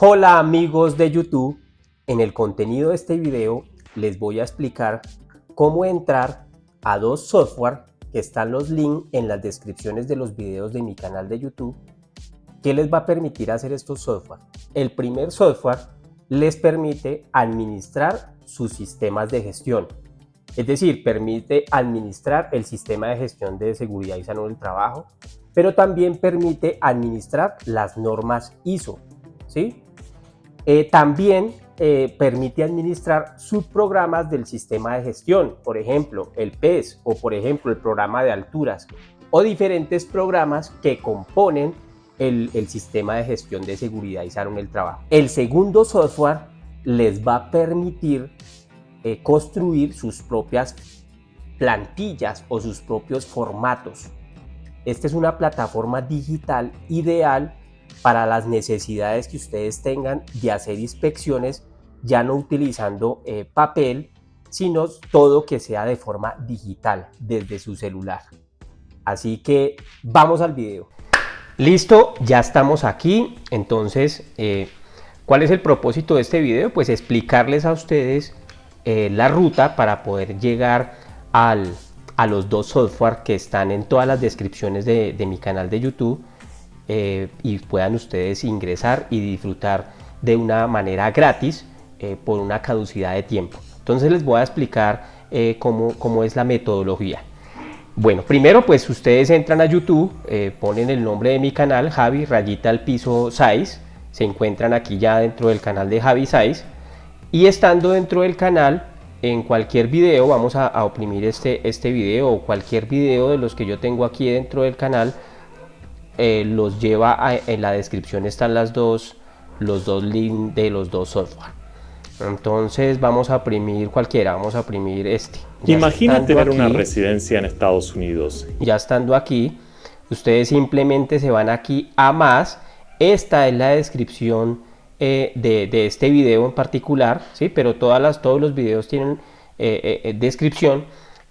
Hola amigos de YouTube, en el contenido de este video les voy a explicar cómo entrar a dos software que están los links en las descripciones de los videos de mi canal de YouTube. ¿Qué les va a permitir hacer estos software? El primer software les permite administrar sus sistemas de gestión, es decir, permite administrar el sistema de gestión de seguridad y salud del trabajo, pero también permite administrar las normas ISO, ¿sí? También permite administrar subprogramas del sistema de gestión, por ejemplo, el PES o por ejemplo el programa de alturas o diferentes programas que componen el sistema de gestión de seguridad y salud en el trabajo. El segundo software les va a permitir construir sus propias plantillas o sus propios formatos. Esta es una plataforma digital ideal para las necesidades que ustedes tengan de hacer inspecciones, ya no utilizando papel, sino todo que sea de forma digital desde su celular. Así que vamos al video. Listo, ya estamos aquí. Entonces, ¿cuál es el propósito de este video? Pues explicarles a ustedes la ruta para poder llegar a los dos software que están en todas las descripciones de mi canal de YouTube. Y puedan ustedes ingresar y disfrutar de una manera gratis por una caducidad de tiempo. Entonces les voy a explicar cómo es la metodología. Bueno, primero pues ustedes entran a YouTube, ponen el nombre de mi canal, Javi Rayita al Piso 6, se encuentran aquí ya dentro del canal de Javi 6 y estando dentro del canal, en cualquier video, vamos a oprimir este video o cualquier video de los que yo tengo aquí dentro del canal, los lleva en la descripción están los dos links de los dos software. Entonces vamos a oprimir cualquiera, vamos a oprimir este. Imagina tener una residencia en Estados Unidos. Ya estando aquí, ustedes simplemente se van aquí a más. Esta es la descripción de este video en particular, ¿sí? Pero todos los videos tienen descripción.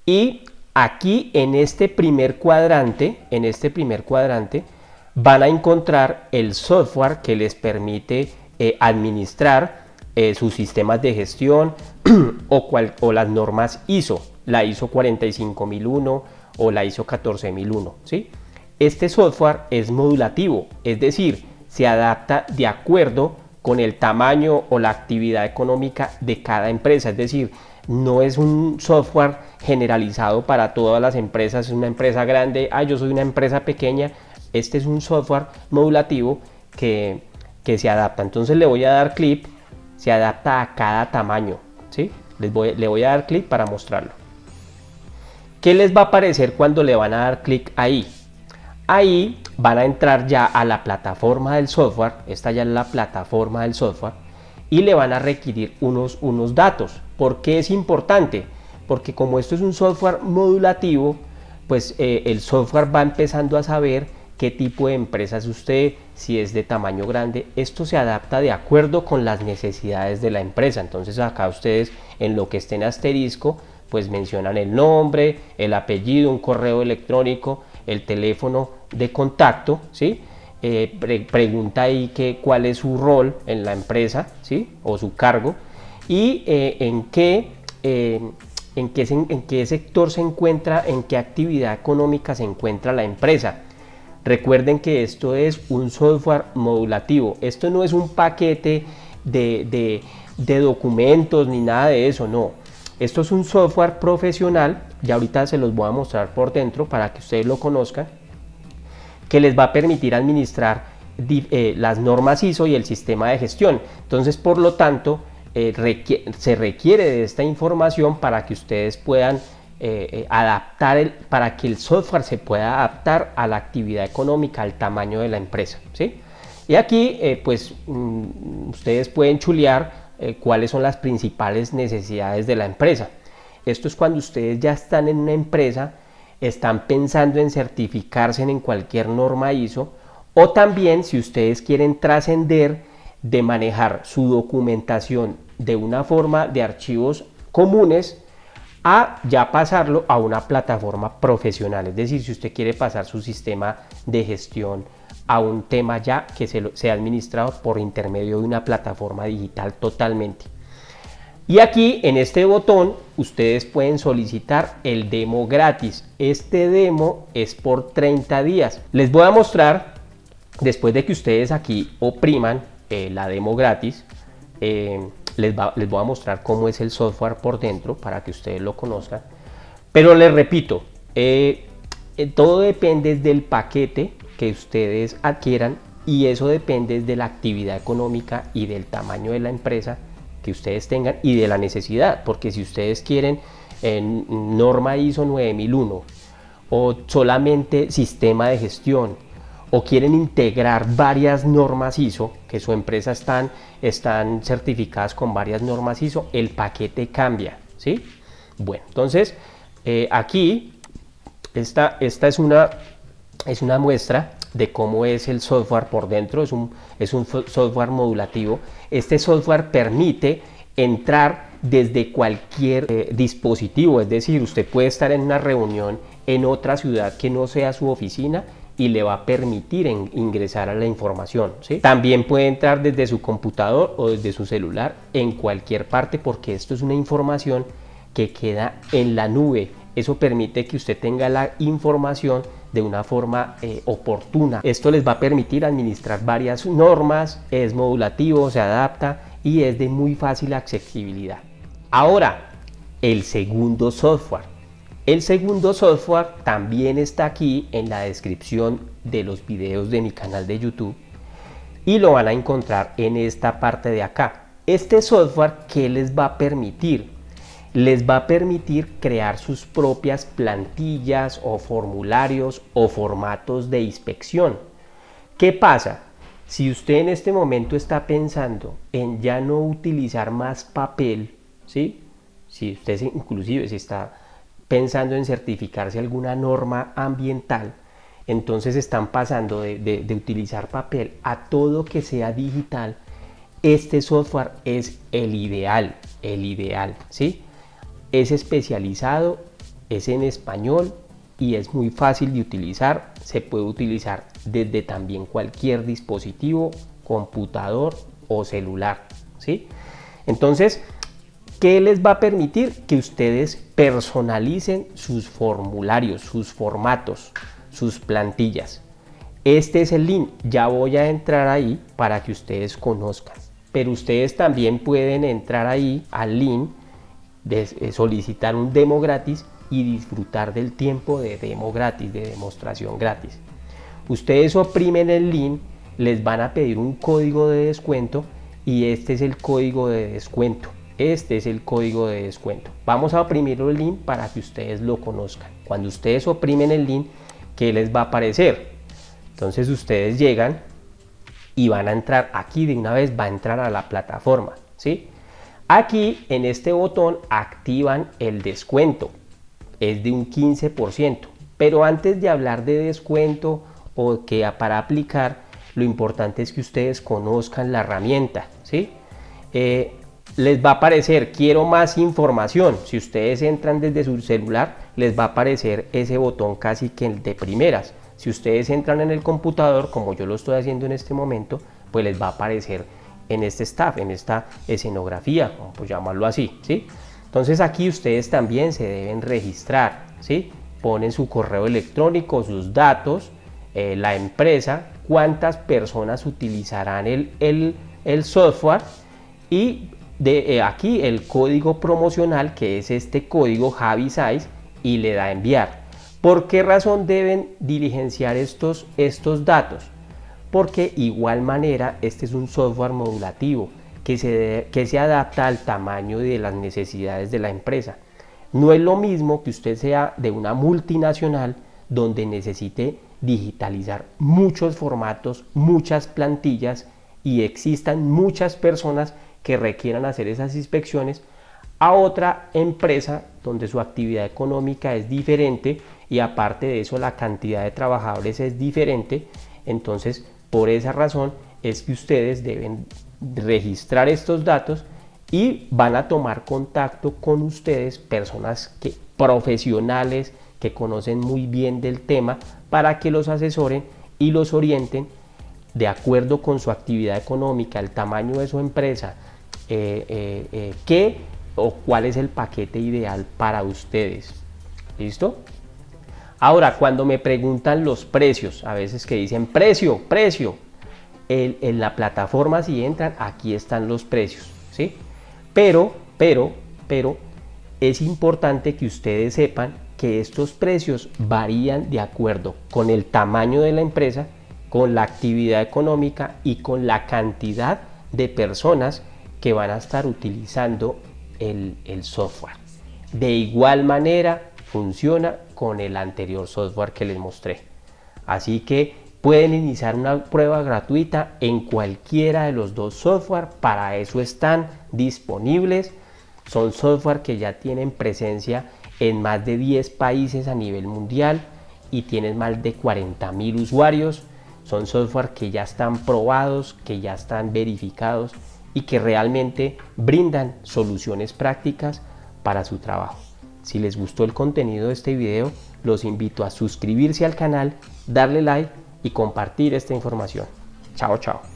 Y aquí en este primer cuadrante, van a encontrar el software que les permite administrar sus sistemas de gestión o las normas ISO, la ISO 45001 o la ISO 14001, ¿sí? Este software es modulativo, es decir, se adapta de acuerdo con el tamaño o la actividad económica de cada empresa, es decir, no es un software generalizado para todas las empresas, es una empresa grande, yo soy una empresa pequeña. Este es un software modulativo que se adapta. Entonces le voy a dar clic, se adapta a cada tamaño, ¿sí? Le voy a dar clic para mostrarlo. ¿Qué les va a aparecer cuando le van a dar clic ahí? Ahí van a entrar ya a la plataforma del software, esta ya es la plataforma del software, y le van a requerir unos datos. ¿Por qué es importante? Porque como esto es un software modulativo, pues el software va empezando a saber qué tipo de empresa es usted, si es de tamaño grande. Esto se adapta de acuerdo con las necesidades de la empresa. Entonces acá ustedes en lo que esté en asterisco pues mencionan el nombre, el apellido, un correo electrónico, el teléfono de contacto, ¿sí? Pregunta ahí cuál es su rol en la empresa, ¿sí? O su cargo y en qué sector se encuentra, en qué actividad económica se encuentra la empresa. Recuerden que esto es un software modulativo, esto no es un paquete de documentos ni nada de eso, no. Esto es un software profesional, ya ahorita se los voy a mostrar por dentro para que ustedes lo conozcan, que les va a permitir administrar las normas ISO y el sistema de gestión. Entonces, por lo tanto, se requiere de esta información para que ustedes puedan adaptar, para que el software se pueda adaptar a la actividad económica, al tamaño de la empresa, ¿sí? Y aquí pues ustedes pueden chulear cuáles son las principales necesidades de la empresa. Esto es cuando ustedes ya están en una empresa, están pensando en certificarse en cualquier norma ISO, o también si ustedes quieren trascender de manejar su documentación de una forma de archivos comunes a ya pasarlo a una plataforma profesional. Es decir, si usted quiere pasar su sistema de gestión a un tema ya que sea administrado por intermedio de una plataforma digital totalmente. Y aquí en este botón ustedes pueden solicitar el demo gratis. Este demo es por 30 días. Les voy a mostrar, después de que ustedes aquí opriman la demo gratis, les voy a mostrar cómo es el software por dentro para que ustedes lo conozcan. Pero les repito, todo depende del paquete que ustedes adquieran y eso depende de la actividad económica y del tamaño de la empresa que ustedes tengan y de la necesidad, porque si ustedes quieren norma ISO 9001 o solamente sistema de gestión o quieren integrar varias normas ISO, que su empresa están certificadas con varias normas ISO, el paquete cambia, ¿sí? Bueno, entonces aquí esta es una muestra de cómo es el software por dentro. Es un software modulativo. Este software permite entrar desde cualquier dispositivo, es decir, usted puede estar en una reunión en otra ciudad que no sea su oficina y le va a permitir ingresar a la información, ¿sí? También puede entrar desde su computador o desde su celular en cualquier parte, porque esto es una información que queda en la nube. Eso permite que usted tenga la información de una forma oportuna. Esto les va a permitir administrar varias normas, es modulativo, se adapta y es de muy fácil accesibilidad. Ahora, el segundo software. El segundo software también está aquí en la descripción de los videos de mi canal de YouTube y lo van a encontrar en esta parte de acá. Este software, ¿qué les va a permitir? Les va a permitir crear sus propias plantillas o formularios o formatos de inspección. ¿Qué pasa? Si usted en este momento está pensando en ya no utilizar más papel, ¿sí? Si usted inclusive si está pensando en certificarse alguna norma ambiental, entonces están pasando de utilizar papel a todo que sea digital. Este software es el ideal, ¿sí? Es especializado, es en español y es muy fácil de utilizar. Se puede utilizar desde también cualquier dispositivo, computador o celular, ¿sí? Entonces, ¿qué les va a permitir? Que ustedes personalicen sus formularios, sus formatos, sus plantillas. Este es el link, ya voy a entrar ahí para que ustedes conozcan. Pero ustedes también pueden entrar ahí al link de solicitar un demo gratis y disfrutar del tiempo de demo gratis, de demostración gratis. Ustedes oprimen el link, les van a pedir un código de descuento y este es el código de descuento. Este es el código de descuento. Vamos a oprimir el link para que ustedes lo conozcan. Cuando ustedes oprimen el link, ¿qué les va a aparecer? Entonces ustedes llegan y van a entrar aquí de una vez, va a entrar a la plataforma, ¿sí? Aquí en este botón activan el descuento, es de un 15%, pero antes de hablar de descuento o que para aplicar, lo importante es que ustedes conozcan la herramienta, ¿sí? Les va a aparecer quiero más información. Si ustedes entran desde su celular, les va a aparecer ese botón casi que el de primeras. Si ustedes entran en el computador, como yo lo estoy haciendo en este momento, pues les va a aparecer en este staff, en esta escenografía, pues llamarlo así, ¿sí? Entonces aquí ustedes también se deben registrar, ¿sí? Ponen su correo electrónico, sus datos, la empresa, cuántas personas utilizarán el software y aquí el código promocional, que es este código Javi6, y le da a enviar. ¿Por qué razón deben diligenciar estos datos? Porque igual manera este es un software modulativo que se adapta al tamaño y de las necesidades de la empresa. No es lo mismo que usted sea de una multinacional donde necesite digitalizar muchos formatos, muchas plantillas y existan muchas personas que requieran hacer esas inspecciones, a otra empresa donde su actividad económica es diferente y aparte de eso la cantidad de trabajadores es diferente. Entonces por esa razón es que ustedes deben registrar estos datos y van a tomar contacto con ustedes, personas profesionales que conocen muy bien del tema, para que los asesoren y los orienten de acuerdo con su actividad económica, el tamaño de su empresa, qué o cuál es el paquete ideal para ustedes. ¿Listo? Ahora, cuando me preguntan los precios, a veces que dicen precio, en la plataforma, si entran, aquí están los precios, ¿sí? Pero es importante que ustedes sepan que estos precios varían de acuerdo con el tamaño de la empresa, con la actividad económica y con la cantidad de personas que van a estar utilizando el software. De igual manera funciona con el anterior software que les mostré. Así que pueden iniciar una prueba gratuita en cualquiera de los dos software. Para eso están disponibles. Son software que ya tienen presencia en más de 10 países a nivel mundial y tienen más de 40.000 usuarios. Son software que ya están probados, que ya están verificados y que realmente brindan soluciones prácticas para su trabajo. Si les gustó el contenido de este video, los invito a suscribirse al canal, darle like y compartir esta información. Chao, chao.